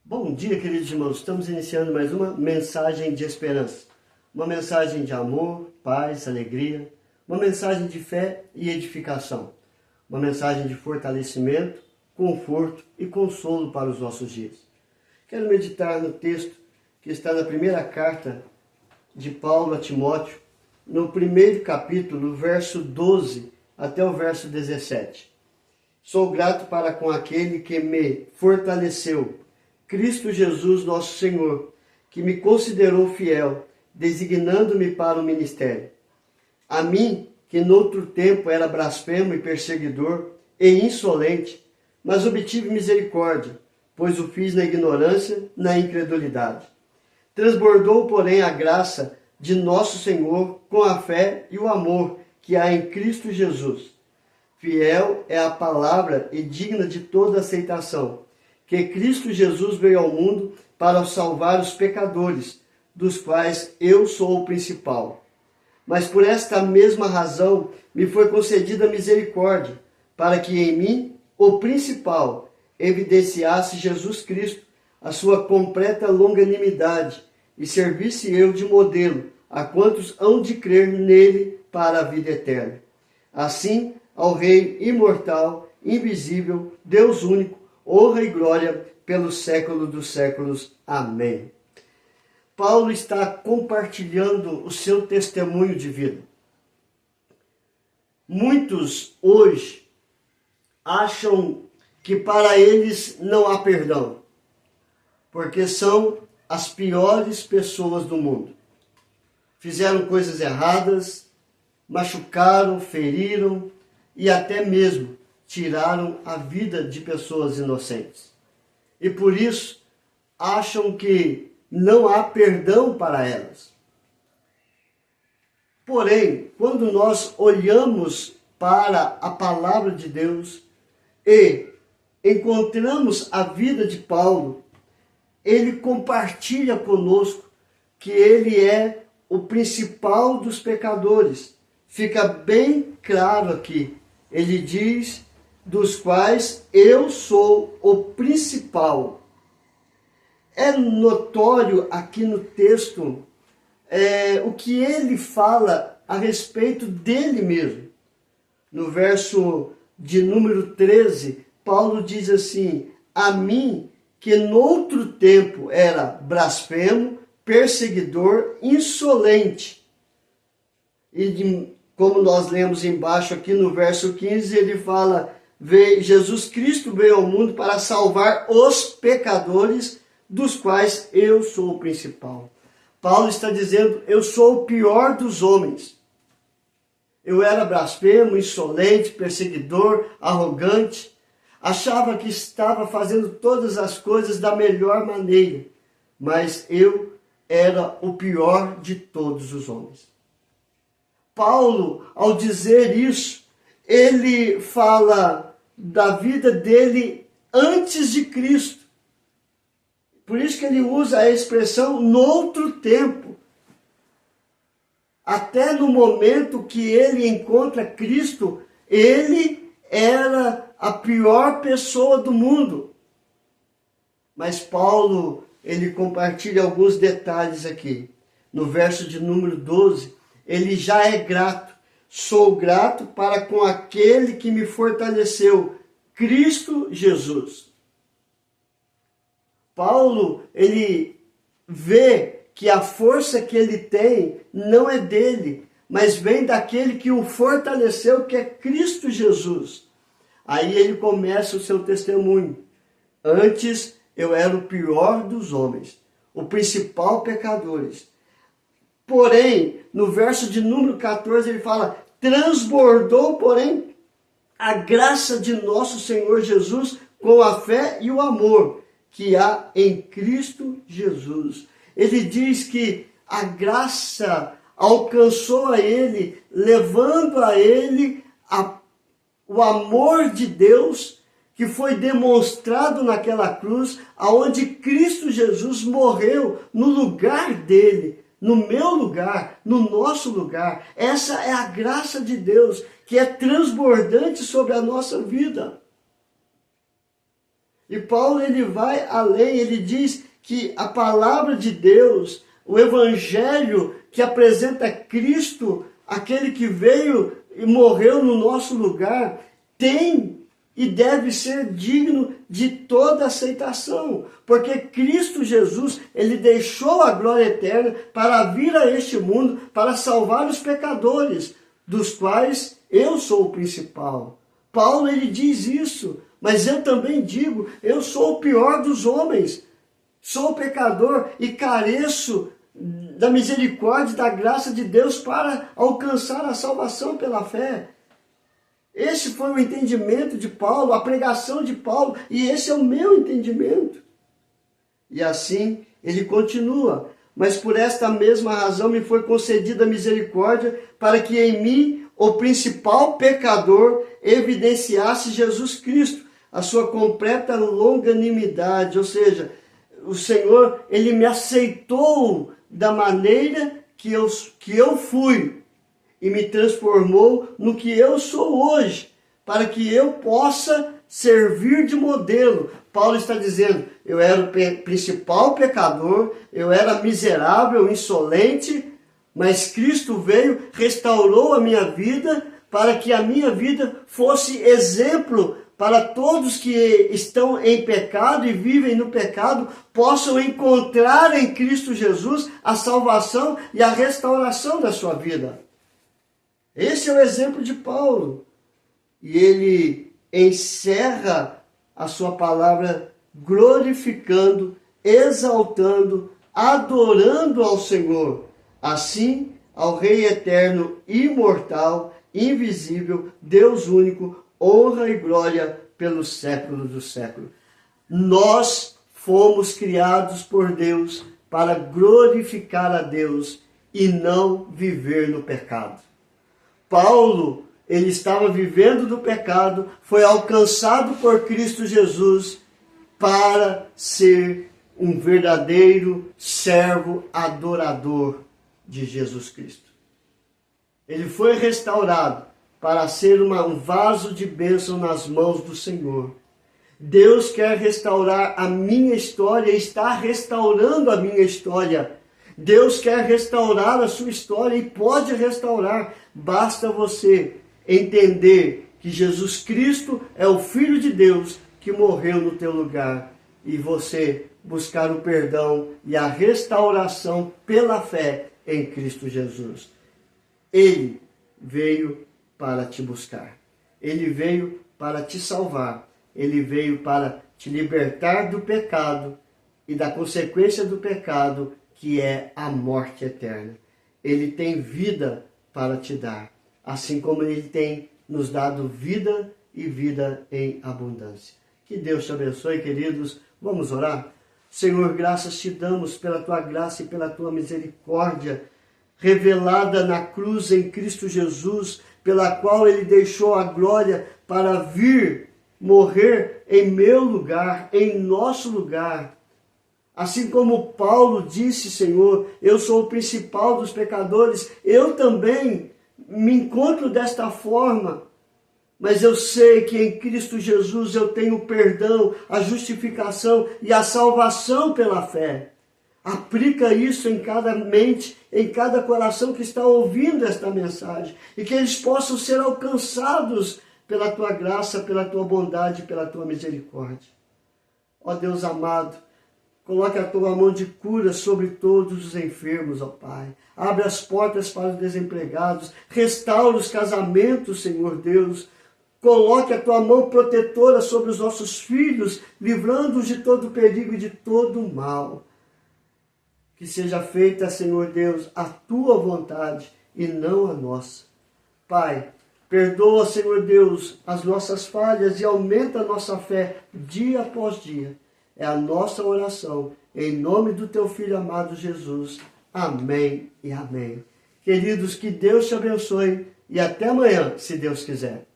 Bom dia, queridos irmãos. Estamos iniciando mais uma mensagem de esperança. Uma mensagem de amor, paz, alegria. Uma mensagem de fé e edificação. Uma mensagem de fortalecimento, conforto e consolo para os nossos dias. Quero meditar no texto que está na primeira carta de Paulo a Timóteo, no primeiro capítulo, verso 12 até o verso 17. Sou grato para com aquele que me fortaleceu, Cristo Jesus, nosso Senhor, que me considerou fiel, designando-me para o ministério. A mim, que noutro tempo era blasfemo e perseguidor e insolente, mas obtive misericórdia, pois o fiz na ignorância, na incredulidade. Transbordou, porém, a graça de nosso Senhor com a fé e o amor que há em Cristo Jesus. Fiel é a palavra e digna de toda aceitação, que Cristo Jesus veio ao mundo para salvar os pecadores, dos quais eu sou o principal. Mas por esta mesma razão me foi concedida misericórdia, para que em mim, o principal, evidenciasse Jesus Cristo, a sua completa longanimidade, e servisse eu de modelo a quantos hão de crer nele para a vida eterna. Assim, ao Rei imortal, invisível, Deus único, honra e glória pelos séculos dos séculos. Amém. Paulo está compartilhando o seu testemunho de vida. Muitos hoje acham que para eles não há perdão, porque são as piores pessoas do mundo. Fizeram coisas erradas, machucaram, feriram e até mesmo tiraram a vida de pessoas inocentes. E por isso acham que não há perdão para elas. Porém, quando nós olhamos para a palavra de Deus e encontramos a vida de Paulo, ele compartilha conosco que ele é o principal dos pecadores. Fica bem claro aqui. Ele diz: dos quais eu sou o principal. É notório aqui no texto o que ele fala a respeito dele mesmo. No verso de número 13, Paulo diz assim: a mim, que noutro tempo era blasfemo, perseguidor, insolente. E como nós lemos embaixo aqui no verso 15, ele fala: Jesus Cristo veio ao mundo para salvar os pecadores, dos quais eu sou o principal. Paulo está dizendo: eu sou o pior dos homens. Eu era blasfemo, insolente, perseguidor, arrogante. Achava que estava fazendo todas as coisas da melhor maneira. Mas eu era o pior de todos os homens. Paulo, ao dizer isso, ele fala da vida dele antes de Cristo. Por isso que ele usa a expressão noutro tempo. Até no momento que ele encontra Cristo, ele era a pior pessoa do mundo. Mas Paulo, ele compartilha alguns detalhes aqui. No verso de número 12, ele já é grato. Sou grato para com aquele que me fortaleceu, Cristo Jesus. Paulo, ele vê que a força que ele tem não é dele, mas vem daquele que o fortaleceu, que é Cristo Jesus. Aí ele começa o seu testemunho. Antes eu era o pior dos homens, o principal pecadores. Porém, no verso de número 14, ele fala: transbordou, porém, a graça de nosso Senhor Jesus com a fé e o amor que há em Cristo Jesus. Ele diz que a graça alcançou a ele, levando a ele o amor de Deus que foi demonstrado naquela cruz, aonde Cristo Jesus morreu no lugar dele, no meu lugar, no nosso lugar. Essa é a graça de Deus que é transbordante sobre a nossa vida. E Paulo, ele vai além, ele diz que a palavra de Deus, o evangelho que apresenta Cristo, aquele que veio e morreu no nosso lugar, tem e deve ser digno de toda aceitação, porque Cristo Jesus, ele deixou a glória eterna para vir a este mundo, para salvar os pecadores, dos quais eu sou o principal. Paulo, ele diz isso, mas eu também digo, eu sou o pior dos homens, sou pecador e careço da misericórdia e da graça de Deus para alcançar a salvação pela fé. Esse foi o entendimento de Paulo, a pregação de Paulo, e esse é o meu entendimento. E assim ele continua: mas por esta mesma razão me foi concedida misericórdia, para que em mim, o principal pecador, evidenciasse Jesus Cristo, a sua completa longanimidade. Ou seja, o Senhor, ele me aceitou da maneira que eu fui, e me transformou no que eu sou hoje, para que eu possa servir de modelo. Paulo está dizendo, eu era o principal pecador, eu era miserável, insolente, mas Cristo veio, restaurou a minha vida, para que a minha vida fosse exemplo para todos que estão em pecado e vivem no pecado, possam encontrar em Cristo Jesus a salvação e a restauração da sua vida. Esse é o exemplo de Paulo. E ele encerra a sua palavra glorificando, exaltando, adorando ao Senhor. Assim, ao Rei eterno, imortal, invisível, Deus único, honra e glória pelos séculos dos séculos. Nós fomos criados por Deus para glorificar a Deus e não viver no pecado. Paulo, ele estava vivendo do pecado, foi alcançado por Cristo Jesus para ser um verdadeiro servo adorador de Jesus Cristo. Ele foi restaurado para ser um vaso de bênção nas mãos do Senhor. Deus quer restaurar a minha história e está restaurando a minha história. Deus quer restaurar a sua história e pode restaurar. Basta você entender que Jesus Cristo é o Filho de Deus que morreu no teu lugar e você buscar o perdão e a restauração pela fé em Cristo Jesus. Ele veio para te buscar. Ele veio para te salvar. Ele veio para te libertar do pecado e da consequência do pecado, que é a morte eterna. Ele tem vida para te dar, assim como ele tem nos dado vida e vida em abundância. Que Deus te abençoe, queridos. Vamos orar? Senhor, graças te damos pela tua graça e pela tua misericórdia, revelada na cruz em Cristo Jesus, pela qual ele deixou a glória para vir morrer em meu lugar, em nosso lugar. Assim como Paulo disse, Senhor, eu sou o principal dos pecadores, eu também me encontro desta forma, mas eu sei que em Cristo Jesus eu tenho o perdão, a justificação e a salvação pela fé. Aplica isso em cada mente, em cada coração que está ouvindo esta mensagem, e que eles possam ser alcançados pela tua graça, pela tua bondade, pela tua misericórdia. Ó Deus amado, coloque a tua mão de cura sobre todos os enfermos, ó Pai. Abre as portas para os desempregados. Restaura os casamentos, Senhor Deus. Coloque a tua mão protetora sobre os nossos filhos, livrando-os de todo perigo e de todo mal. Que seja feita, Senhor Deus, a tua vontade e não a nossa. Pai, perdoa, Senhor Deus, as nossas falhas e aumenta a nossa fé dia após dia. É a nossa oração, em nome do teu Filho amado Jesus. Amém e amém. Queridos, que Deus te abençoe e até amanhã, se Deus quiser.